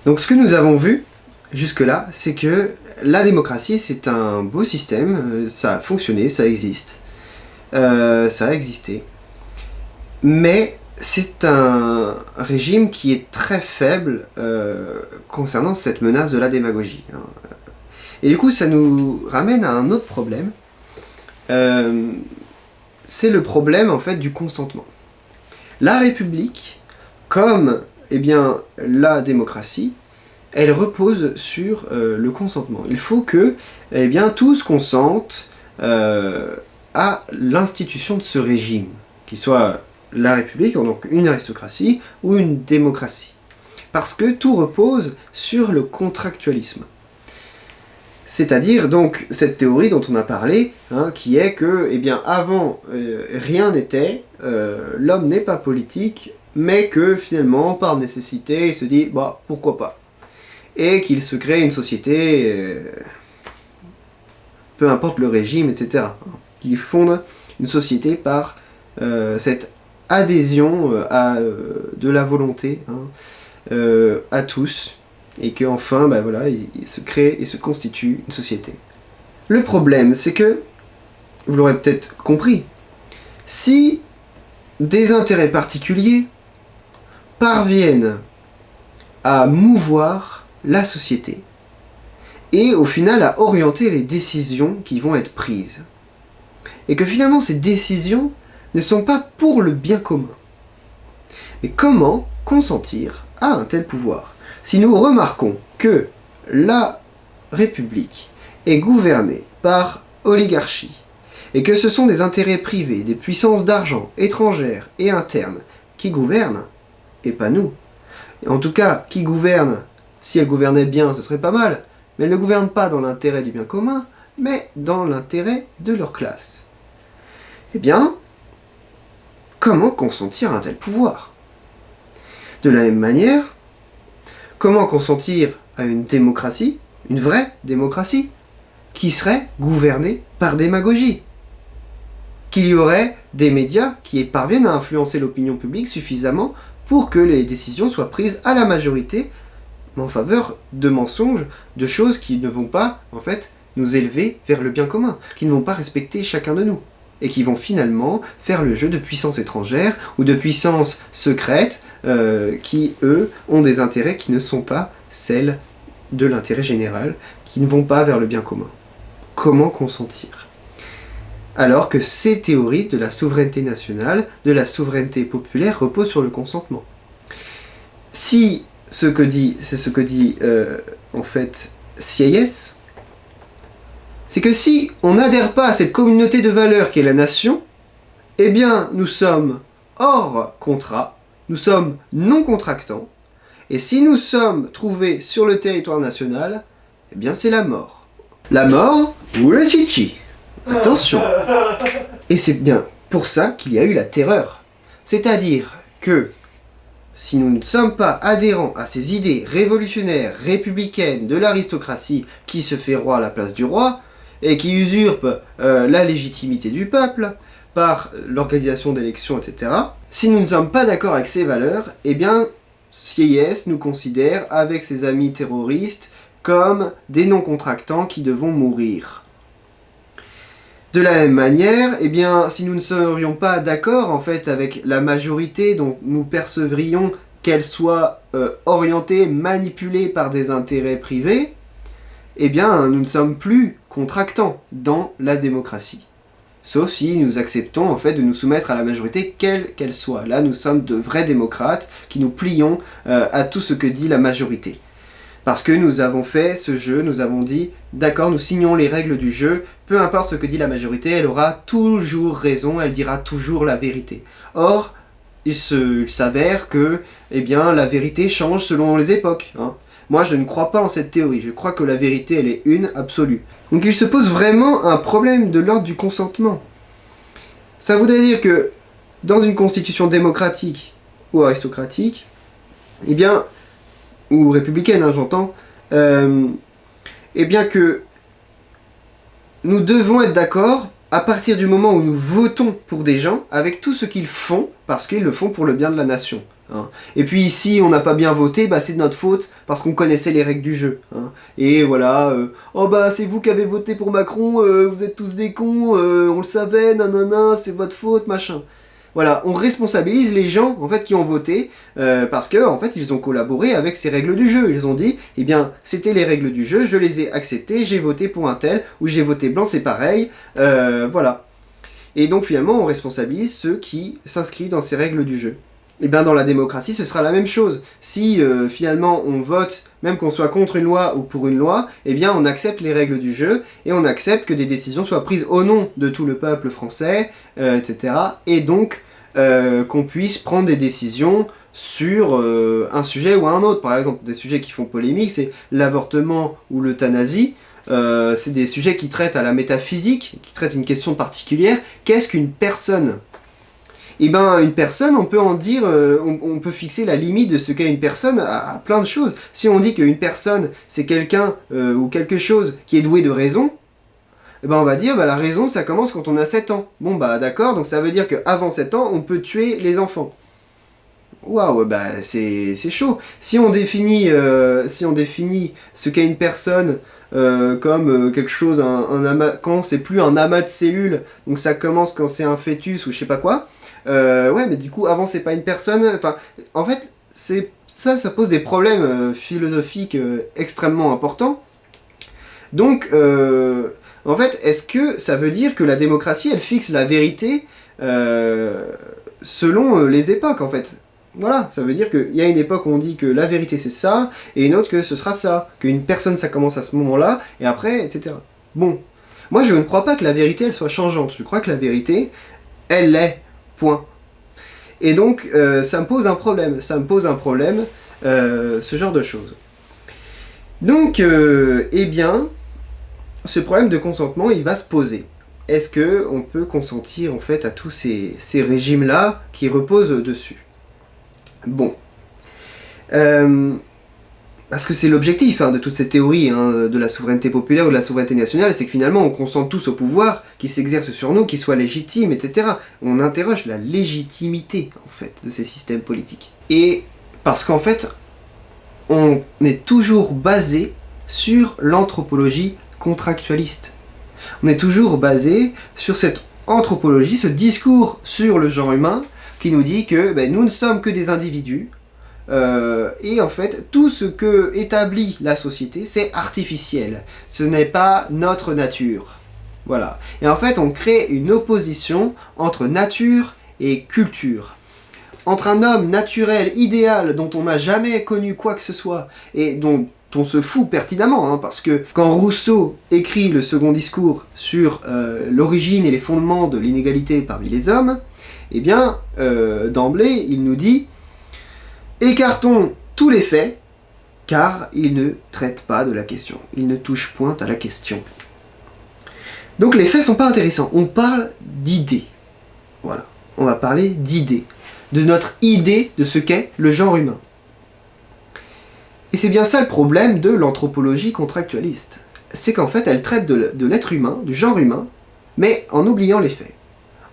Donc ce que nous avons vu jusque-là, c'est que la démocratie, c'est un beau système, ça a fonctionné, ça existe, ça a existé. Mais c'est un régime qui est très faible concernant cette menace de la démagogie. Et du coup, ça nous ramène à un autre problème. C'est le problème en fait du consentement. La République, comme la démocratie, elle repose sur le consentement. Il faut que tous consentent à l'institution de ce régime, qu'il soit la République, donc une aristocratie, ou une démocratie. Parce que tout repose sur le contractualisme. C'est-à-dire donc cette théorie dont on a parlé, qui est que avant rien n'était, l'homme n'est pas politique, mais que finalement par nécessité il se dit pourquoi pas, et qu'il se crée une société, peu importe le régime, etc. Qu'il fonde une société par cette adhésion de la volonté à tous, et qu'enfin, il se crée et se constitue une société. Le problème, c'est que, vous l'aurez peut-être compris, si des intérêts particuliers parviennent à mouvoir la société, et au final à orienter les décisions qui vont être prises, et que finalement ces décisions ne sont pas pour le bien commun. Mais comment consentir à un tel pouvoir ? Si nous remarquons que la République est gouvernée par oligarchie, et que ce sont des intérêts privés, des puissances d'argent étrangères et internes qui gouvernent, et pas nous. Et en tout cas, qui gouvernent, si elles gouvernaient bien, ce serait pas mal, mais elles ne gouvernent pas dans l'intérêt du bien commun, mais dans l'intérêt de leur classe. Comment consentir à un tel pouvoir ? De la même manière, comment consentir à une démocratie, une vraie démocratie, qui serait gouvernée par démagogie ? Qu'il y aurait des médias qui parviennent à influencer l'opinion publique suffisamment pour que les décisions soient prises à la majorité en faveur de mensonges, de choses qui ne vont pas, nous élever vers le bien commun, qui ne vont pas respecter chacun de nous, et qui vont finalement faire le jeu de puissances étrangères ou de puissances secrètes qui, eux, ont des intérêts qui ne sont pas celles de l'intérêt général, qui ne vont pas vers le bien commun. Comment consentir ? Alors que ces théories de la souveraineté nationale, de la souveraineté populaire reposent sur le consentement. Si c'est ce que dit Sieyès, c'est que si on n'adhère pas à cette communauté de valeurs qu'est la nation, nous sommes hors contrat, nous sommes non contractants, et si nous sommes trouvés sur le territoire national, c'est la mort. La mort ou le chichi. Attention. Et c'est bien pour ça qu'il y a eu la terreur. C'est-à-dire que si nous ne sommes pas adhérents à ces idées révolutionnaires, républicaines de l'aristocratie qui se fait roi à la place du roi, et qui usurpe la légitimité du peuple par l'organisation d'élections, etc. Si nous ne sommes pas d'accord avec ces valeurs, Sieyès nous considère, avec ses amis terroristes, comme des non-contractants qui devront mourir. De la même manière, si nous ne serions pas d'accord avec la majorité, dont nous percevrions qu'elle soit orientée, manipulée par des intérêts privés, nous ne sommes plus contractants dans la démocratie. Sauf si nous acceptons de nous soumettre à la majorité, quelle qu'elle soit. Là, nous sommes de vrais démocrates qui nous plions à tout ce que dit la majorité. Parce que nous avons fait ce jeu, nous avons dit, d'accord, nous signons les règles du jeu, peu importe ce que dit la majorité, elle aura toujours raison, elle dira toujours la vérité. Or, il s'avère que la vérité change selon les époques. Moi, je ne crois pas en cette théorie, je crois que la vérité, elle est une, absolue. Donc il se pose vraiment un problème de l'ordre du consentement. Ça voudrait dire que, dans une constitution démocratique ou aristocratique, ou républicaine, j'entends, que nous devons être d'accord à partir du moment où nous votons pour des gens avec tout ce qu'ils font, parce qu'ils le font pour le bien de la nation. hein. Et puis si on n'a pas bien voté, bah c'est de notre faute parce qu'on connaissait les règles du jeu, hein. Et voilà, oh bah c'est vous qui avez voté pour Macron, vous êtes tous des cons, on le savait, nanana, c'est votre faute, machin. Voilà, on responsabilise les gens en fait qui ont voté parce que en fait ils ont collaboré avec ces règles du jeu. Ils ont dit, eh bien c'était les règles du jeu, je les ai acceptées, j'ai voté pour un tel ou j'ai voté blanc, c'est pareil, voilà. Et donc finalement on responsabilise ceux qui s'inscrivent dans ces règles du jeu. Et bien dans la démocratie ce sera la même chose. Si finalement on vote, même qu'on soit contre une loi ou pour une loi, eh bien on accepte les règles du jeu et on accepte que des décisions soient prises au nom de tout le peuple français, etc. Et donc qu'on puisse prendre des décisions sur un sujet ou un autre. Par exemple, des sujets qui font polémique, c'est l'avortement ou l'euthanasie. C'est des sujets qui traitent à la métaphysique, qui traitent une question particulière. Qu'est-ce qu'une personne ? Eh bien, une personne, on peut en dire, on peut fixer la limite de ce qu'est une personne à plein de choses. Si on dit qu'une personne, c'est quelqu'un ou quelque chose qui est doué de raison, eh ben on va dire, bah, la raison, ça commence quand on a 7 ans. Bon, bah d'accord, donc ça veut dire qu'avant 7 ans, on peut tuer les enfants. Waouh, bah c'est chaud. Si on définit ce qu'est une personne comme quelque chose, un amas, quand c'est plus un amas de cellules, donc ça commence quand c'est un fœtus ou je sais pas quoi, ouais, mais du coup, avant c'est pas une personne, enfin, en fait, ça pose des problèmes philosophiques extrêmement importants. Donc, en fait, est-ce que ça veut dire que la démocratie, elle fixe la vérité selon les époques, en fait? Voilà, ça veut dire qu'il y a une époque où on dit que la vérité c'est ça, et une autre que ce sera ça, qu'une personne ça commence à ce moment-là, et après, etc. Bon, moi je ne crois pas que la vérité elle soit changeante, je crois que la vérité, elle l'est, point. Et donc ça me pose un problème, ce genre de choses. Donc, eh bien, ce problème de consentement il va se poser. Est-ce qu'on peut consentir en fait à tous ces régimes-là qui reposent dessus ? Bon. Parce que c'est l'objectif de toute cette théorie de la souveraineté populaire ou de la souveraineté nationale, c'est que finalement on consent tous au pouvoir qui s'exerce sur nous, qui soit légitime, etc. On interroge la légitimité en fait de ces systèmes politiques. Et parce qu'en fait, on est toujours basé sur l'anthropologie contractualiste. On est toujours basé sur cette anthropologie, ce discours sur le genre humain qui nous dit que nous ne sommes que des individus et en fait tout ce que établit la société c'est artificiel, ce n'est pas notre nature. Voilà. Et en fait on crée une opposition entre nature et culture. Entre un homme naturel, idéal, dont on n'a jamais connu quoi que ce soit, et dont on se fout pertinemment, parce que quand Rousseau écrit le second discours sur l'origine et les fondements de l'inégalité parmi les hommes, eh bien, d'emblée, il nous dit « Écartons tous les faits, car ils ne traitent pas de la question. Ils ne touchent point à la question. » Donc les faits sont pas intéressants. On parle d'idées. Voilà. On va parler d'idées. De notre idée de ce qu'est le genre humain. Et c'est bien ça le problème de l'anthropologie contractualiste. C'est qu'en fait, elle traite de l'être humain, du genre humain, mais en oubliant les faits.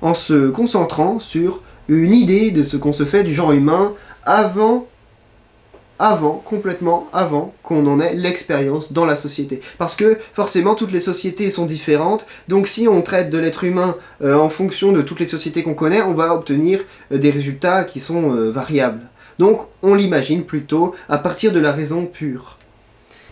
En se concentrant sur une idée de ce qu'on se fait du genre humain complètement avant qu'on en ait l'expérience dans la société. Parce que forcément toutes les sociétés sont différentes, donc si on traite de l'être humain en fonction de toutes les sociétés qu'on connaît, on va obtenir des résultats qui sont variables. Donc on l'imagine plutôt à partir de la raison pure.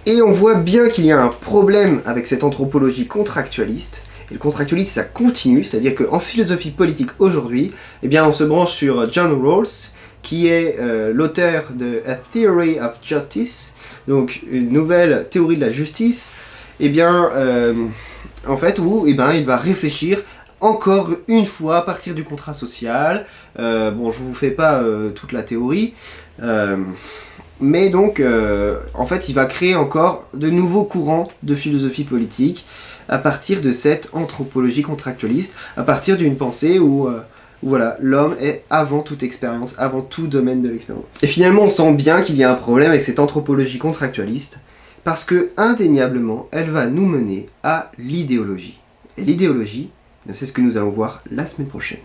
Et on voit bien qu'il y a un problème avec cette anthropologie contractualiste. Et le contractualisme, ça continue, c'est-à-dire qu'en philosophie politique aujourd'hui, eh bien, on se branche sur John Rawls, qui est l'auteur de A Theory of Justice, donc une nouvelle théorie de la justice, eh bien, en fait, où eh ben, il va réfléchir encore une fois à partir du contrat social. Bon, je vous fais pas toute la théorie, mais donc, en fait, il va créer encore de nouveaux courants de philosophie politique à partir de cette anthropologie contractualiste, à partir d'une pensée où voilà, l'homme est avant toute expérience, avant tout domaine de l'expérience. Et finalement, on sent bien qu'il y a un problème avec cette anthropologie contractualiste, parce que, indéniablement, elle va nous mener à l'idéologie. Et l'idéologie, c'est ce que nous allons voir la semaine prochaine.